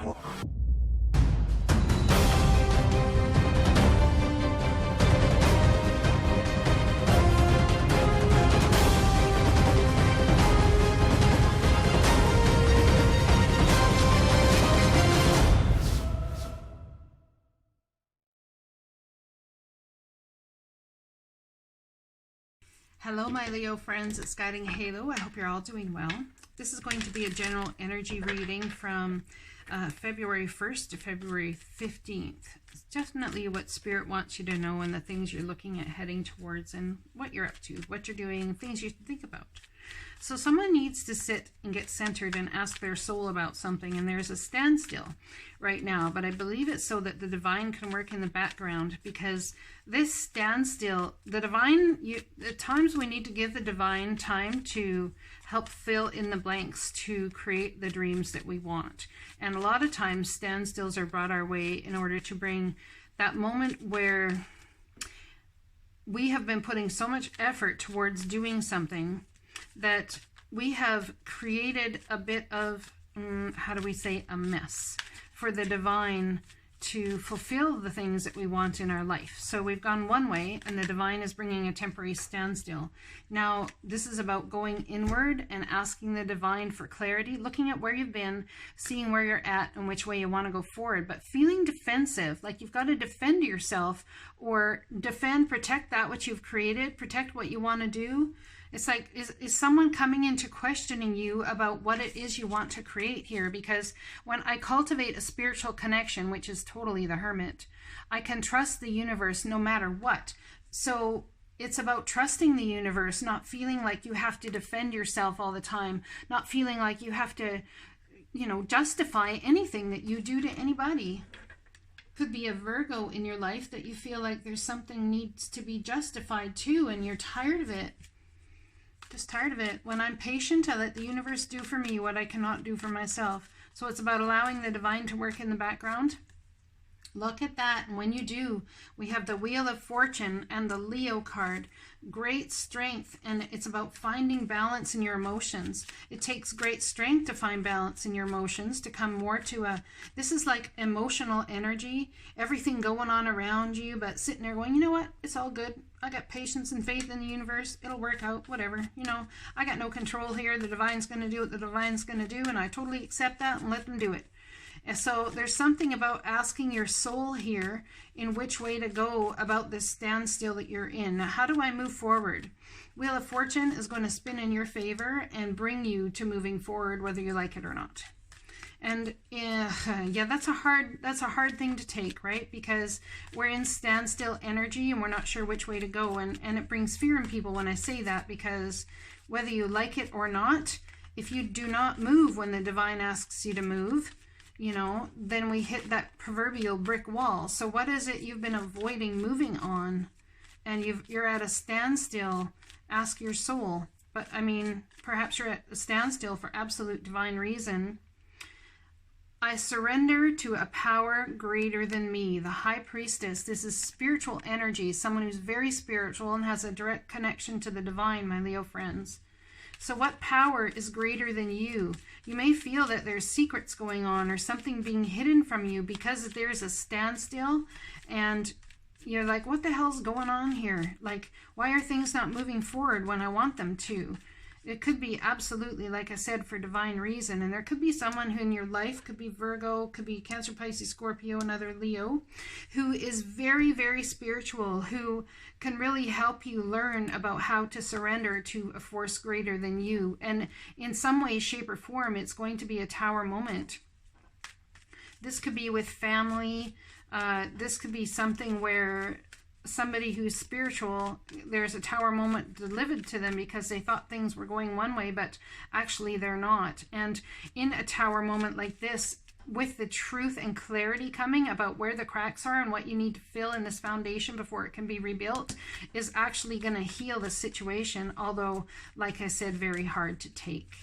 Hello my Leo friends, it's Guiding Halo. I hope you're all doing well. This is going to be a general energy reading from February 1st to February 15th. It's definitely what Spirit wants you to know and the things you're looking at heading towards and what you're up to, what you're doing, things you think about. So someone needs to sit and get centered and ask their soul about something, and there's a standstill right now, but I believe it's so that the divine can work in the background, because this standstill, the divine, at times we need to give the divine time to help fill in the blanks to create the dreams that we want. And a lot of times standstills are brought our way in order to bring that moment where we have been putting so much effort towards doing something that we have created a bit of, how do we say, a mess for the divine to fulfill the things that we want in our life. So we've gone one way and the divine is bringing a temporary standstill. Now, this is about going inward and asking the divine for clarity, looking at where you've been, seeing where you're at and which way you want to go forward, but feeling defensive, like you've got to defend yourself or protect that which you've created, protect what you want to do. It's like, is someone coming into questioning you about what it is you want to create here? Because when I cultivate a spiritual connection, which is totally the Hermit, I can trust the universe no matter what. So it's about trusting the universe, not feeling like you have to defend yourself all the time, not feeling like you have to, justify anything that you do to anybody. Could be a Virgo in your life that you feel like there's something needs to be justified to, and you're tired of it. Just tired of it. When I'm patient, I let the universe do for me what I cannot do for myself. So it's about allowing the divine to work in the background. Look at that. And when you do, we have the Wheel of Fortune and the Leo card. Great strength. And it's about finding balance in your emotions. It takes great strength to find balance in your emotions, to come more to this is like emotional energy, everything going on around you, but sitting there going, you know what? It's all good. I got patience and faith in the universe. It'll work out, whatever. I got no control here. The divine's going to do what the divine's going to do, and I totally accept that and let them do it. And so there's something about asking your soul here in which way to go about this standstill that you're in. Now, how do I move forward? Wheel of Fortune is going to spin in your favor and bring you to moving forward, whether you like it or not. And yeah, that's a hard thing to take, right? Because we're in standstill energy and we're not sure which way to go. And it brings fear in people when I say that, because whether you like it or not, if you do not move when the divine asks you to move, then we hit that proverbial brick wall. So what is it you've been avoiding moving on? And you're at a standstill. Ask your soul. But I mean, perhaps you're at a standstill for absolute divine reason. I surrender to a power greater than me, the High Priestess. This is spiritual energy, someone who's very spiritual and has a direct connection to the divine, my Leo friends. So what power is greater than you? You may feel that there's secrets going on or something being hidden from you because there's a standstill, and you're like, what the hell's going on here? Like, why are things not moving forward when I want them to? It could be absolutely, like I said, for divine reason. And there could be someone who in your life, could be Virgo, could be Cancer, Pisces, Scorpio, another Leo, who is very, very spiritual, who can really help you learn about how to surrender to a force greater than you. And in some way, shape, or form, it's going to be a tower moment. This could be with family. This could be something where somebody who's spiritual, there's a tower moment delivered to them because they thought things were going one way, but actually they're not. And in a tower moment like this, with the truth and clarity coming about where the cracks are and what you need to fill in this foundation before it can be rebuilt, is actually going to heal the situation, although, like I said, very hard to take.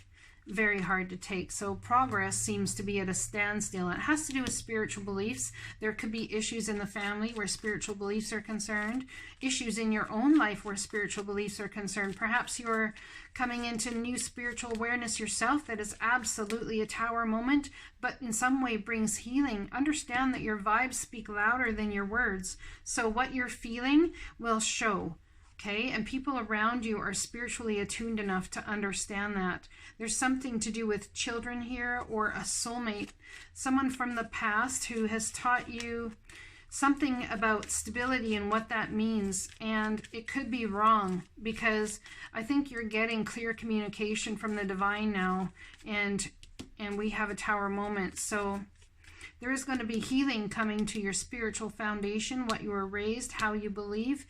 very hard to take. So progress seems to be at a standstill. It has to do with spiritual beliefs. There could be issues in the family where spiritual beliefs are concerned, issues in your own life where spiritual beliefs are concerned. Perhaps you're coming into new spiritual awareness yourself that is absolutely a tower moment, but in some way brings healing. Understand that your vibes speak louder than your words. So what you're feeling will show. Okay, and people around you are spiritually attuned enough to understand that. There's something to do with children here, or a soulmate, someone from the past who has taught you something about stability and what that means. And it could be wrong, because I think you're getting clear communication from the divine now, and we have a tower moment. So there is going to be healing coming to your spiritual foundation, what you were raised, how you believe,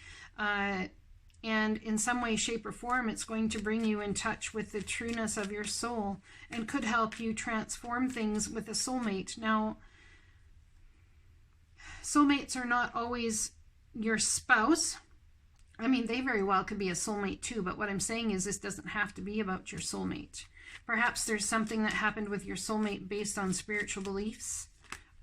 and in some way, shape, or form, it's going to bring you in touch with the trueness of your soul and could help you transform things with a soulmate. Now, soulmates are not always your spouse. I mean, they very well could be a soulmate too, but what I'm saying is this doesn't have to be about your soulmate. Perhaps there's something that happened with your soulmate based on spiritual beliefs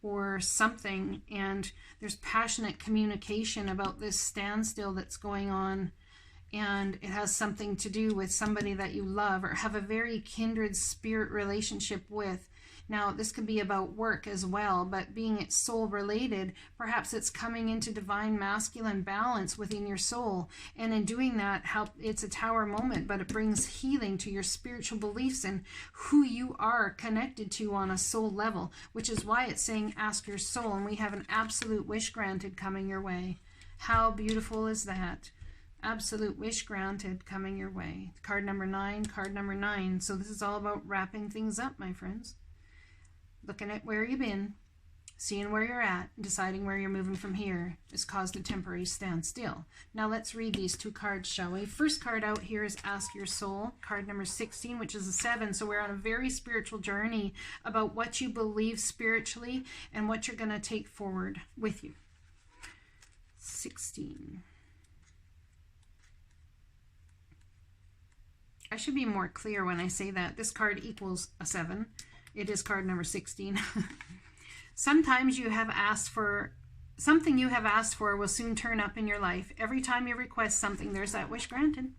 or something, and there's passionate communication about this standstill that's going on. And it has something to do with somebody that you love or have a very kindred spirit relationship with. Now, this could be about work as well, but being it's soul related, perhaps it's coming into divine masculine balance within your soul. And in doing that, it's a tower moment, but it brings healing to your spiritual beliefs and who you are connected to on a soul level, which is why it's saying ask your soul. And we have an absolute wish granted coming your way. How beautiful is that? Absolute wish granted coming your way. Card number 9, card number 9. So this is all about wrapping things up, my friends. Looking at where you've been, seeing where you're at, deciding where you're moving from here has caused a temporary standstill. Now let's read these 2 cards, shall we? First card out here is Ask Your Soul, card number 16, which is a 7. So we're on a very spiritual journey about what you believe spiritually and what you're going to take forward with you. 16. I should be more clear when I say that. This card equals a 7. It is card number 16. Sometimes you have asked for something you have asked for will soon turn up in your life. Every time you request something, there's that wish granted.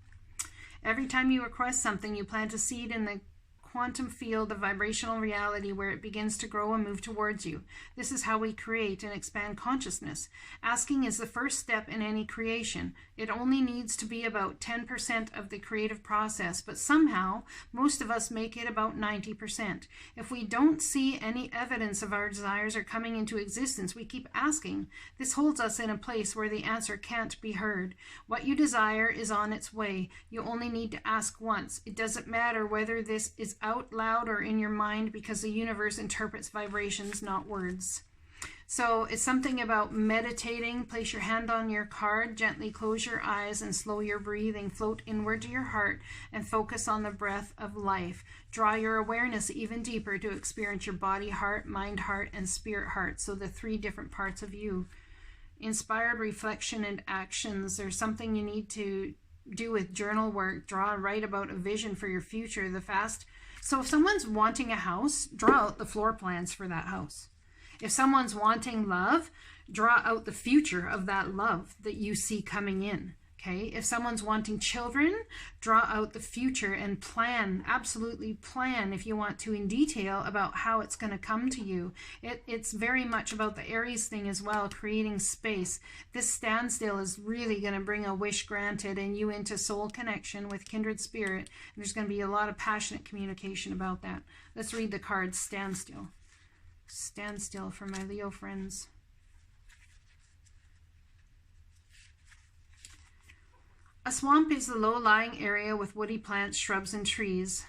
Every time you request something, you plant a seed in the quantum field of vibrational reality where it begins to grow and move towards you. This is how we create and expand consciousness. Asking is the first step in any creation. It only needs to be about 10% of the creative process, but somehow most of us make it about 90%. If we don't see any evidence of our desires are coming into existence, we keep asking. This holds us in a place where the answer can't be heard. What you desire is on its way. You only need to ask once. It doesn't matter whether this is out loud or in your mind, because the universe interprets vibrations, not words. So it's something about meditating. Place your hand on your card, gently close your eyes and slow your breathing. Float inward to your heart and focus on the breath of life. Draw your awareness even deeper to experience your body, heart, mind, heart, and spirit heart. So the 3 different parts of you. Inspired reflection and actions. There's something you need to do with journal work. Draw and write about a vision for your future. So if someone's wanting a house, draw out the floor plans for that house. If someone's wanting love, draw out the future of that love that you see coming in. Okay? If someone's wanting children, draw out the future and plan, absolutely plan if you want to in detail about how it's going to come to you. It's very much about the Aries thing as well, creating space. This standstill is really going to bring a wish granted and you into soul connection with kindred spirit. And there's going to be a lot of passionate communication about that. Let's read the card Standstill. Standstill for my Leo friends. A swamp is the low-lying area with woody plants, shrubs, and trees,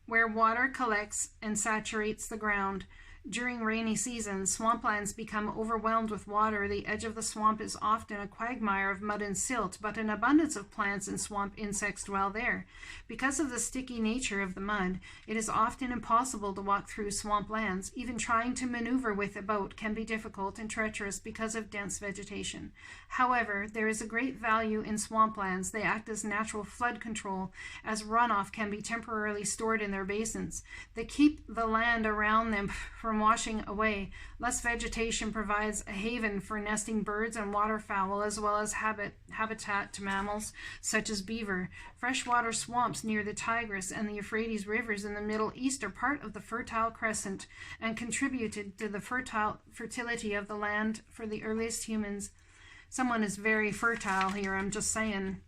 where water collects and saturates the ground. During rainy seasons, swamplands become overwhelmed with water. The edge of the swamp is often a quagmire of mud and silt, but an abundance of plants and swamp insects dwell there. Because of the sticky nature of the mud, it is often impossible to walk through swamplands. Even trying to maneuver with a boat can be difficult and treacherous because of dense vegetation. However, there is a great value in swamplands. They act as natural flood control, as runoff can be temporarily stored in their basins. They keep the land around them from washing away. Less vegetation provides a haven for nesting birds and waterfowl, as well as habitat to mammals such as beaver. Freshwater swamps near the Tigris and the Euphrates rivers in the Middle East are part of the Fertile Crescent and contributed to the fertility of the land for the earliest humans. Someone is very fertile here, I'm just saying.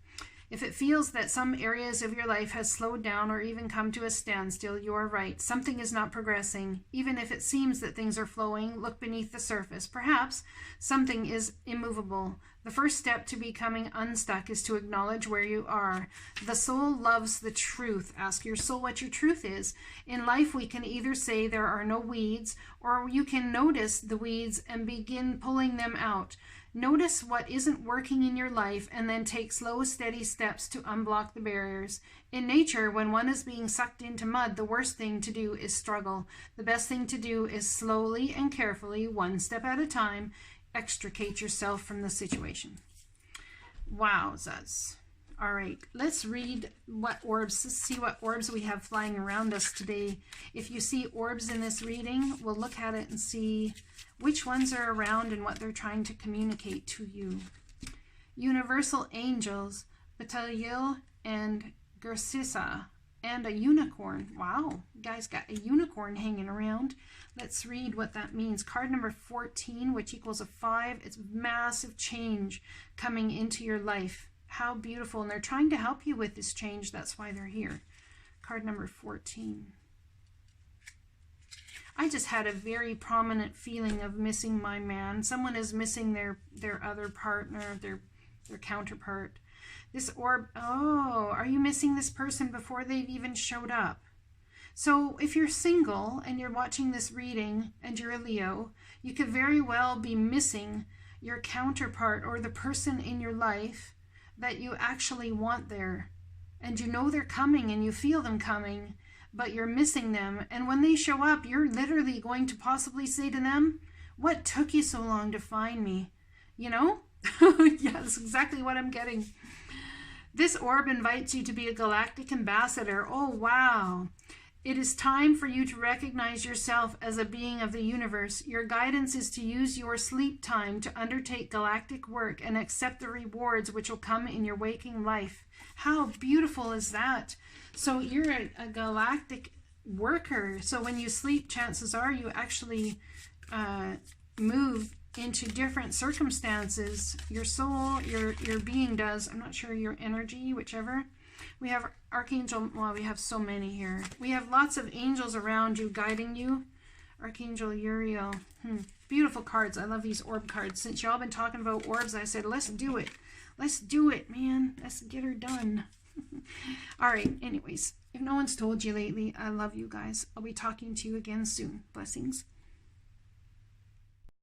If it feels that some areas of your life has slowed down or even come to a standstill, you are right. Something is not progressing. Even if it seems that things are flowing, look beneath the surface. Perhaps something is immovable. The first step to becoming unstuck is to acknowledge where you are. The soul loves the truth. Ask your soul what your truth is. In life, we can either say there are no weeds, or you can notice the weeds and begin pulling them out. Notice what isn't working in your life and then take slow, steady steps to unblock the barriers. In nature, when one is being sucked into mud, the worst thing to do is struggle. The best thing to do is slowly and carefully, one step at a time, extricate yourself from the situation. Wowzers. All right, let's read what orbs, let's see what orbs we have flying around us today. If you see orbs in this reading, we'll look at it and see which ones are around and what they're trying to communicate to you. Universal angels, Betaliel and Gersissa, and a unicorn. Wow, you guys got a unicorn hanging around. Let's read what that means. Card number 14, which equals a 5. It's massive change coming into your life. How beautiful. And they're trying to help you with this change. That's why they're here. Card number 14. I just had a very prominent feeling of missing my man. Someone is missing their other partner, their counterpart. This orb, oh, are you missing this person before they've even showed up? So if you're single and you're watching this reading and you're a Leo, you could very well be missing your counterpart or the person in your life that you actually want there. And you know they're coming and you feel them coming, but you're missing them. And when they show up, you're literally going to possibly say to them, what took you so long to find me? You know? Yeah, that's exactly what I'm getting. This orb invites you to be a galactic ambassador. Oh, wow. It is time for you to recognize yourself as a being of the universe. Your guidance is to use your sleep time to undertake galactic work and accept the rewards which will come in your waking life. How beautiful is that? So you're a galactic worker. So when you sleep, chances are you actually move into different circumstances. Your soul, your being does. I'm not sure, your energy, whichever. We have Archangel, well, we have so many here. We have lots of angels around you, guiding you. Archangel Uriel. Beautiful cards. I love these orb cards. Since y'all been talking about orbs, I said, let's do it. Let's do it, man. Let's get her done. All right, anyways, if no one's told you lately, I love you guys. I'll be talking to you again soon. Blessings.